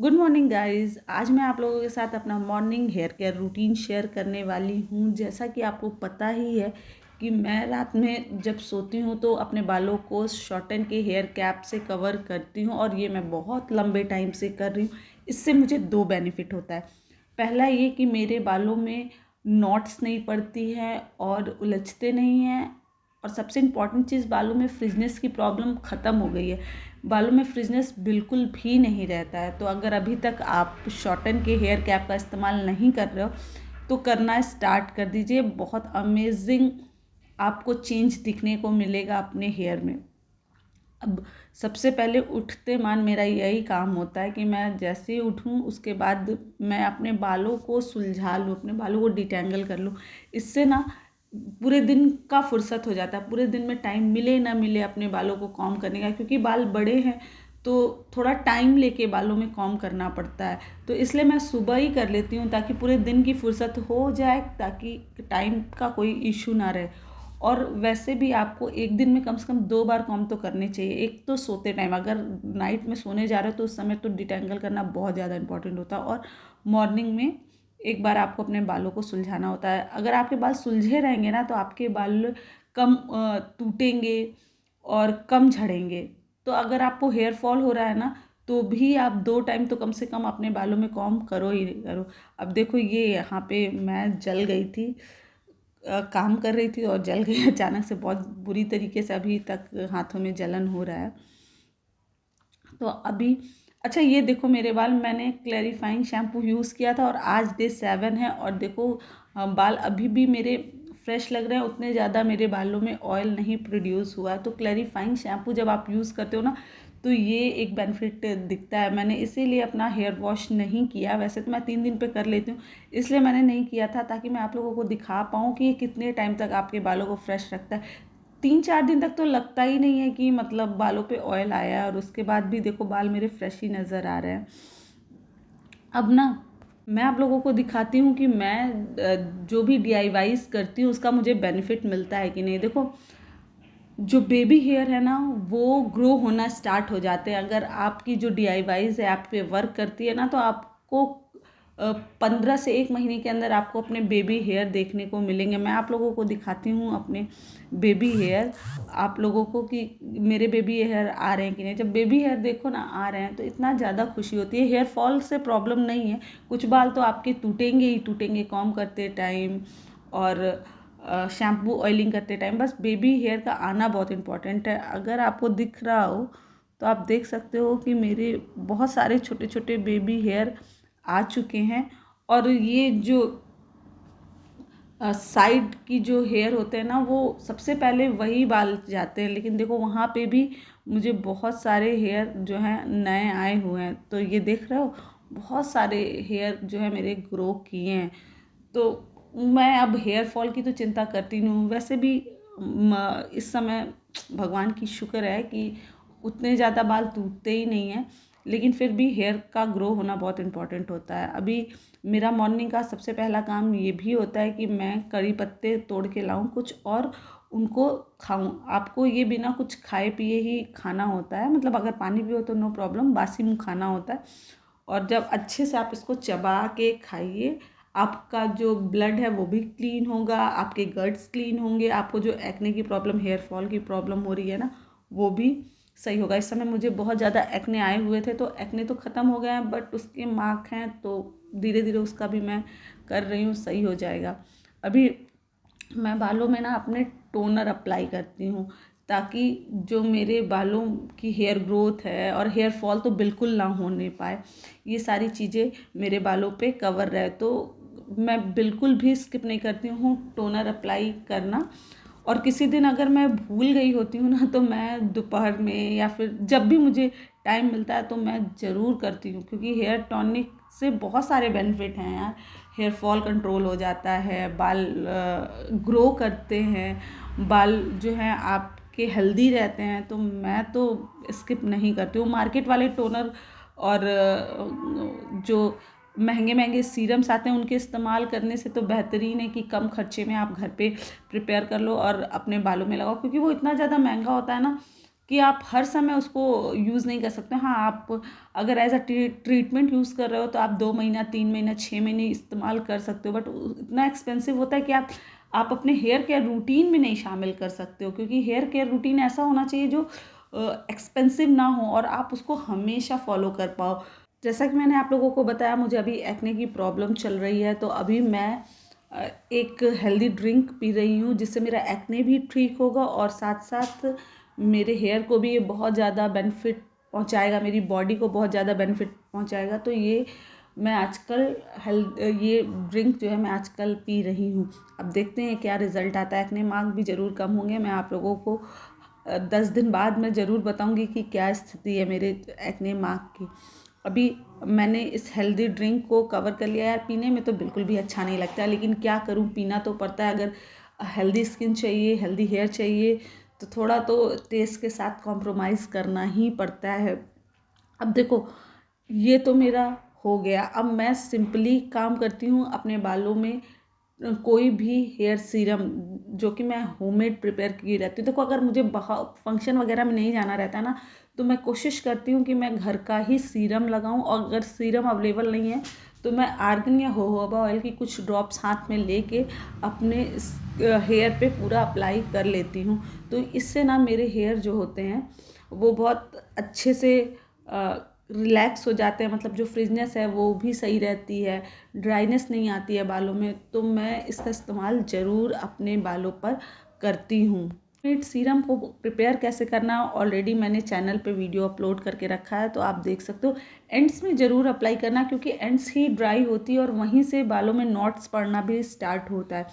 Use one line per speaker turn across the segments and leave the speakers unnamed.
Good morning guys. आज मैं आप लोगों के साथ अपना morning here care routine share करने वाली हूँ। जैसा कि आपको पता ही है कि मैं रात में जब सोती हूँ तो अपने बालों को शॉर्टन के हेयर कैप से कवर करती हूँ और ये मैं बहुत लंबे टाइम से कर रही हूँ। इससे मुझे दो बेनिफिट होता है। पहला ये कि मेरे बालों में नॉट्स नहीं पड़ती हैं और उलझते नहीं हैं, और सबसे इम्पॉर्टेंट चीज़, बालों में फ्रिजनेस की प्रॉब्लम ख़त्म हो गई है। बालों में फ्रिजनेस बिल्कुल भी नहीं रहता है। तो अगर अभी तक आप शॉर्टन के हेयर कैप का इस्तेमाल नहीं कर रहे हो तो करना स्टार्ट कर दीजिए। बहुत अमेजिंग आपको चेंज दिखने को मिलेगा अपने हेयर में। अब सबसे पहले उठते मान मेरा यही काम होता है कि मैं जैसे ही उठूँ उसके बाद मैं अपने बालों को सुलझा लूँ, अपने बालों को डिटेंगल कर लूँ। इससे ना पूरे दिन का फुर्सत हो जाता है। पूरे दिन में टाइम मिले ना मिले अपने बालों को कॉम्ब करने का, क्योंकि बाल बड़े हैं तो थोड़ा टाइम लेके बालों में कॉम्ब करना पड़ता है। तो इसलिए मैं सुबह ही कर लेती हूँ ताकि पूरे दिन की फुर्सत हो जाए, ताकि टाइम का कोई इशू ना रहे। और वैसे भी आपको एक दिन में कम से कम 2 बार कॉम्ब तो करने चाहिए। एक तो सोते टाइम, अगर नाइट में सोने जा रहे हो तो उस समय तो डिटेंगल करना बहुत ज़्यादा इंपॉर्टेंट होता है, और मॉर्निंग में एक बार आपको अपने बालों को सुलझाना होता है। अगर आपके बाल सुलझे रहेंगे ना तो आपके बाल कम टूटेंगे और कम झड़ेंगे। तो अगर आपको हेयर फॉल हो रहा है ना तो भी आप 2 टाइम तो कम से कम अपने बालों में कॉम्ब करो ही करो। अब देखो, ये यहाँ पे मैं जल गई थी, काम कर रही थी और जल गई अचानक से, बहुत बुरी तरीके से अभी तक हाथों में जलन हो रहा है। तो अभी अच्छा, ये देखो मेरे बाल, मैंने क्लैरिफाइंग शैम्पू यूज़ किया था और आज डे 7 है, और देखो बाल अभी भी मेरे फ्रेश लग रहे हैं। उतने ज़्यादा मेरे बालों में ऑयल नहीं प्रोड्यूस हुआ है। तो क्लैरिफाइंग शैम्पू जब आप यूज़ करते हो ना तो ये एक बेनिफिट दिखता है। मैंने इसीलिए अपना हेयर वॉश नहीं किया। वैसे तो मैं 3 दिन पे कर लेती हूँ, इसलिए मैंने नहीं किया था, ताकि मैं आप लोगों को दिखा पाऊँ कि ये कितने टाइम तक आपके बालों को फ्रेश रखता है। 3-4 दिन तक तो लगता ही नहीं है कि मतलब बालों पे ऑयल आया है, और उसके बाद भी देखो बाल मेरे फ्रेश ही नज़र आ रहे हैं। अब ना मैं आप लोगों को दिखाती हूँ कि मैं जो भी DIYs करती हूँ उसका मुझे बेनिफिट मिलता है कि नहीं। देखो, जो बेबी हेयर है ना वो ग्रो होना स्टार्ट हो जाते हैं। अगर आपकी जो DIYs है आप पे वर्क करती है ना तो आपको 15 से 1 महीने के अंदर आपको अपने बेबी हेयर देखने को मिलेंगे। मैं आप लोगों को दिखाती हूँ अपने बेबी हेयर, आप लोगों को कि मेरे बेबी हेयर आ रहे हैं कि नहीं। जब बेबी हेयर देखो ना आ रहे हैं तो इतना ज़्यादा खुशी होती है। हेयर फॉल से प्रॉब्लम नहीं है, कुछ बाल तो आपके टूटेंगे ही टूटेंगे कॉम्ब करते टाइम और शैम्पू ऑयलिंग करते टाइम। बस बेबी हेयर का आना बहुत इम्पॉर्टेंट है। अगर आपको दिख रहा हो तो आप देख सकते हो कि मेरे बहुत सारे छोटे छोटे बेबी हेयर आ चुके हैं, और ये जो साइड की जो हेयर होते हैं ना वो सबसे पहले वही बाल जाते हैं, लेकिन देखो वहाँ पे भी मुझे बहुत सारे हेयर जो हैं नए आए हुए हैं। तो ये देख रहे हो, बहुत सारे हेयर जो है मेरे ग्रो किए हैं। तो मैं अब हेयर फॉल की तो चिंता करती नहीं हूँ। वैसे भी इस समय भगवान की शुक्र है कि उतने ज़्यादा बाल टूटते ही नहीं हैं, लेकिन फिर भी हेयर का ग्रो होना बहुत इम्पॉर्टेंट होता है। अभी मेरा मॉर्निंग का सबसे पहला काम ये भी होता है कि मैं कड़ी पत्ते तोड़ के लाऊं कुछ और उनको खाऊं। आपको ये बिना कुछ खाए पिए ही खाना होता है, मतलब अगर पानी भी हो तो नो प्रॉब्लम, बासी मुँह खाना होता है। और जब अच्छे से आप इसको चबा के खाइए, आपका जो ब्लड है वो भी क्लीन होगा, आपके गट्स क्लीन होंगे, आपको जो एक्ने की प्रॉब्लम, हेयर फॉल की प्रॉब्लम हो रही है ना वो भी सही होगा। इस समय मुझे बहुत ज़्यादा एक्ने आए हुए थे, तो एक्ने तो ख़त्म हो गए हैं, बट उसके मार्क हैं, तो धीरे धीरे उसका भी मैं कर रही हूँ, सही हो जाएगा। अभी मैं बालों में ना अपने टोनर अप्लाई करती हूँ, ताकि जो मेरे बालों की हेयर ग्रोथ है और हेयर फॉल तो बिल्कुल ना होने पाए, ये सारी चीज़ें मेरे बालों पे कवर रहे। तो मैं बिल्कुल भी स्किप नहीं करती हूँ टोनर अप्लाई करना। और किसी दिन अगर मैं भूल गई होती हूँ ना तो मैं दोपहर में या फिर जब भी मुझे टाइम मिलता है तो मैं ज़रूर करती हूँ, क्योंकि हेयर टॉनिक से बहुत सारे बेनिफिट हैं यार। हेयर फॉल कंट्रोल हो जाता है, बाल ग्रो करते हैं, बाल जो हैं आपके हेल्दी रहते हैं। तो मैं तो स्किप नहीं करती हूँ। मार्केट वाले टोनर और जो महंगे महंगे सीरम्स आते हैं उनके इस्तेमाल करने से तो बेहतरीन है कि कम खर्चे में आप घर पे प्रिपेयर कर लो और अपने बालों में लगाओ, क्योंकि वो इतना ज़्यादा महंगा होता है ना कि आप हर समय उसको यूज़ नहीं कर सकते। हाँ, आप अगर एज अ ट्रीटमेंट यूज़ कर रहे हो तो आप 2 महीना, 3 महीना, 6 महीने इस्तेमाल कर सकते हो, बट इतना एक्सपेंसिव होता है कि आप अपने हेयर केयर रूटीन में नहीं शामिल कर सकते हो, क्योंकि हेयर केयर रूटीन ऐसा होना चाहिए जो एक्सपेंसिव ना हो और आप उसको हमेशा फॉलो कर पाओ। जैसा कि मैंने आप लोगों को बताया, मुझे अभी एक्ने की प्रॉब्लम चल रही है, तो अभी मैं एक हेल्दी ड्रिंक पी रही हूँ जिससे मेरा एक्ने भी ठीक होगा और साथ साथ मेरे हेयर को भी ये बहुत ज़्यादा बेनिफिट पहुँचाएगा, मेरी बॉडी को बहुत ज़्यादा बेनिफिट पहुँचाएगा। तो ये मैं आजकल ये ड्रिंक जो है मैं आजकल पी रही हूँ। अब देखते हैं क्या रिज़ल्ट आता है। एक्ने मार्क भी ज़रूर कम होंगे। मैं आप लोगों को 10 दिन बाद मैं ज़रूर बताऊँगी कि क्या स्थिति है मेरे एक्ने मार्क की। अभी मैंने इस हेल्दी ड्रिंक को कवर कर लिया यार। पीने में तो बिल्कुल भी अच्छा नहीं लगता है, लेकिन क्या करूँ, पीना तो पड़ता है। अगर हेल्दी स्किन चाहिए, हेल्दी हेयर चाहिए, तो थोड़ा तो टेस्ट के साथ कॉम्प्रोमाइज़ करना ही पड़ता है। अब देखो, ये तो मेरा हो गया। अब मैं सिंपली काम करती हूँ अपने बालों में कोई भी हेयर सीरम जो कि मैं होममेड प्रिपेयर की रहती हूँ। देखो, अगर मुझे बाहर फंक्शन वगैरह में नहीं जाना रहता है ना, तो मैं कोशिश करती हूँ कि मैं घर का ही सीरम लगाऊँ, और अगर सीरम अवेलेबल नहीं है तो मैं आर्गन या जोजोबा ऑयल की कुछ ड्रॉप्स हाथ में लेके अपने हेयर पे पूरा अप्लाई कर लेती हूँ। तो इससे ना मेरे हेयर जो होते हैं वो बहुत अच्छे से रिलैक्स हो जाते हैं, मतलब जो फ्रिजनेस है वो भी सही रहती है, ड्राइनेस नहीं आती है बालों में। तो मैं इसका इस्तेमाल ज़रूर अपने बालों पर करती हूँ। फिर सीरम को प्रिपेयर कैसे करना ऑलरेडी मैंने चैनल पे वीडियो अपलोड करके रखा है, तो आप देख सकते हो। एंड्स में ज़रूर अप्लाई करना, क्योंकि एंड्स ही ड्राई होती है और वहीं से बालों में नॉट्स पड़ना भी स्टार्ट होता है।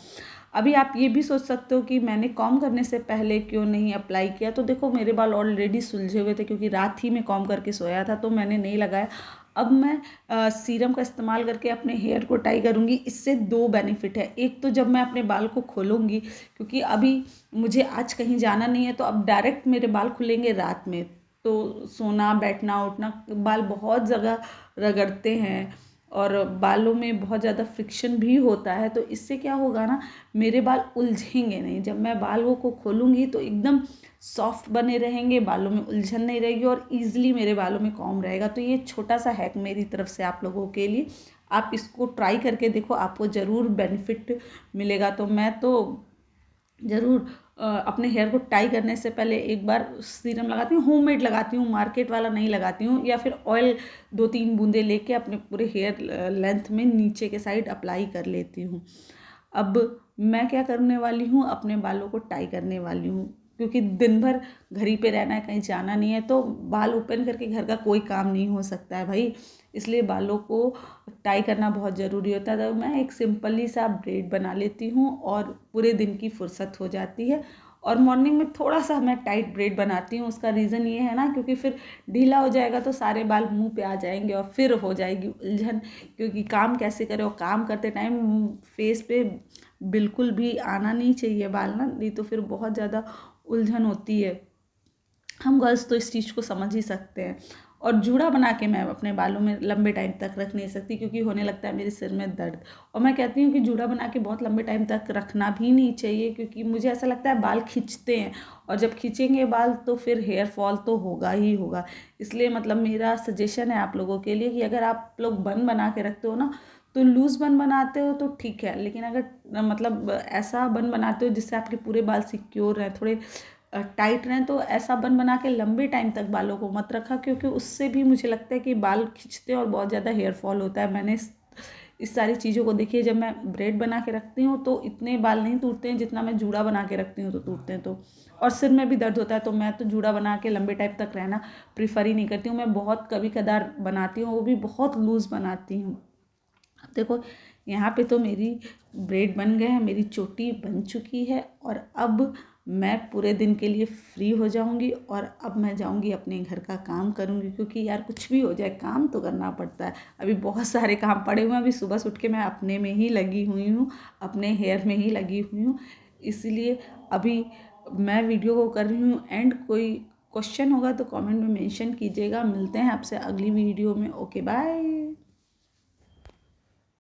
अभी आप ये भी सोच सकते हो कि मैंने कॉम करने से पहले क्यों नहीं अप्लाई किया। तो देखो, मेरे बाल ऑलरेडी सुलझे हुए थे, क्योंकि रात ही में कॉम करके सोया था, तो मैंने नहीं लगाया। अब मैं सीरम का इस्तेमाल करके अपने हेयर को टाई करूँगी। इससे 2 बेनिफिट है। एक तो जब मैं अपने बाल को खोलूँगी, क्योंकि अभी मुझे आज कहीं जाना नहीं है, तो अब डायरेक्ट मेरे बाल खुलेंगे रात में, तो सोना, बैठना, उठना, बाल बहुत जगह रगड़ते हैं और बालों में बहुत ज़्यादा फ्रिक्शन भी होता है। तो इससे क्या होगा ना, मेरे बाल उलझेंगे नहीं। जब मैं बालों को खोलूँगी तो एकदम सॉफ्ट बने रहेंगे, बालों में उलझन नहीं रहेगी और ईजिली मेरे बालों में कॉम्ब रहेगा। तो ये छोटा सा हैक मेरी तरफ से आप लोगों के लिए, आप इसको ट्राई करके देखो, आपको ज़रूर बेनिफिट मिलेगा। तो मैं तो ज़रूर अपने हेयर को टाई करने से पहले एक बार सीरम लगाती हूँ, होममेड लगाती हूँ, मार्केट वाला नहीं लगाती हूँ, या फिर ऑयल 2-3 बूंदे लेके अपने पूरे हेयर लेंथ में नीचे के साइड अप्लाई कर लेती हूँ। अब मैं क्या करने वाली हूँ, अपने बालों को टाई करने वाली हूँ, क्योंकि दिन भर घर ही पे रहना है, कहीं जाना नहीं है, तो बाल ओपन करके घर का कोई काम नहीं हो सकता है भाई। इसलिए बालों को टाई करना बहुत ज़रूरी होता है। तो मैं एक सिंपली सा ब्रेड बना लेती हूँ और पूरे दिन की फुर्सत हो जाती है। और मॉर्निंग में थोड़ा सा मैं टाइट ब्रेड बनाती हूँ। उसका रीज़न ये है ना, क्योंकि फिर ढीला हो जाएगा तो सारे बाल मुंह पे आ जाएंगे और फिर हो जाएगी उलझन। क्योंकि काम कैसे करें, और काम करते टाइम फेस पे बिल्कुल भी आना नहीं चाहिए बाल ना, नहीं तो फिर बहुत ज़्यादा उलझन होती है। हम गर्ल्स तो इस चीज़ को समझ ही सकते हैं। और जूड़ा बना के मैं अपने बालों में लंबे टाइम तक रख नहीं सकती, क्योंकि होने लगता है मेरे सिर में दर्द। और मैं कहती हूँ कि जूड़ा बना के बहुत लंबे टाइम तक रखना भी नहीं चाहिए, क्योंकि मुझे ऐसा लगता है बाल खींचते हैं, और जब खींचेंगे बाल तो फिर हेयर फॉल तो होगा ही होगा। इसलिए मतलब मेरा सजेशन है आप लोगों के लिए कि अगर आप लोग बन बना के रखते हो ना, तो लूज़ बन बनाते हो तो ठीक है, लेकिन अगर मतलब ऐसा बन बनाते हो जिससे आपके पूरे बाल सिक्योर रहें, थोड़े टाइट रहें, तो ऐसा बन बना के लंबे टाइम तक बालों को मत रखा, क्योंकि उससे भी मुझे लगता है कि बाल खींचते हैं और बहुत ज़्यादा हेयर फॉल होता है। मैंने इस सारी चीज़ों को देखी है। जब मैं ब्रेड बना के रखती हूँ तो इतने बाल नहीं टूटते हैं जितना मैं जूड़ा बना के रखती हूँ तो टूटते हैं। तो और सिर में भी दर्द होता है, तो मैं तो जूड़ा बना के लंबे टाइम तक रहना प्रीफर ही नहीं करती हूँ। मैं बहुत कभी कदार बनाती हूँ, वो भी बहुत लूज़ बनाती हूँ। अब देखो, यहाँ पे तो मेरी ब्रेड बन गए हैं, मेरी चोटी बन चुकी है, और अब मैं पूरे दिन के लिए फ्री हो जाऊंगी और अब मैं जाऊंगी अपने घर का काम करूंगी, क्योंकि यार कुछ भी हो जाए काम तो करना पड़ता है। अभी बहुत सारे काम पड़े हुए हैं। अभी सुबह से उठ के मैं अपने में ही लगी हुई हूँ, अपने हेयर में ही लगी हुई हूँ। इसलिए अभी मैं वीडियो को कर रही हूँ एंड। कोई क्वेश्चन होगा तो कमेंट में मेंशन कीजिएगा। मिलते हैं आपसे अगली वीडियो में। Okay, bye.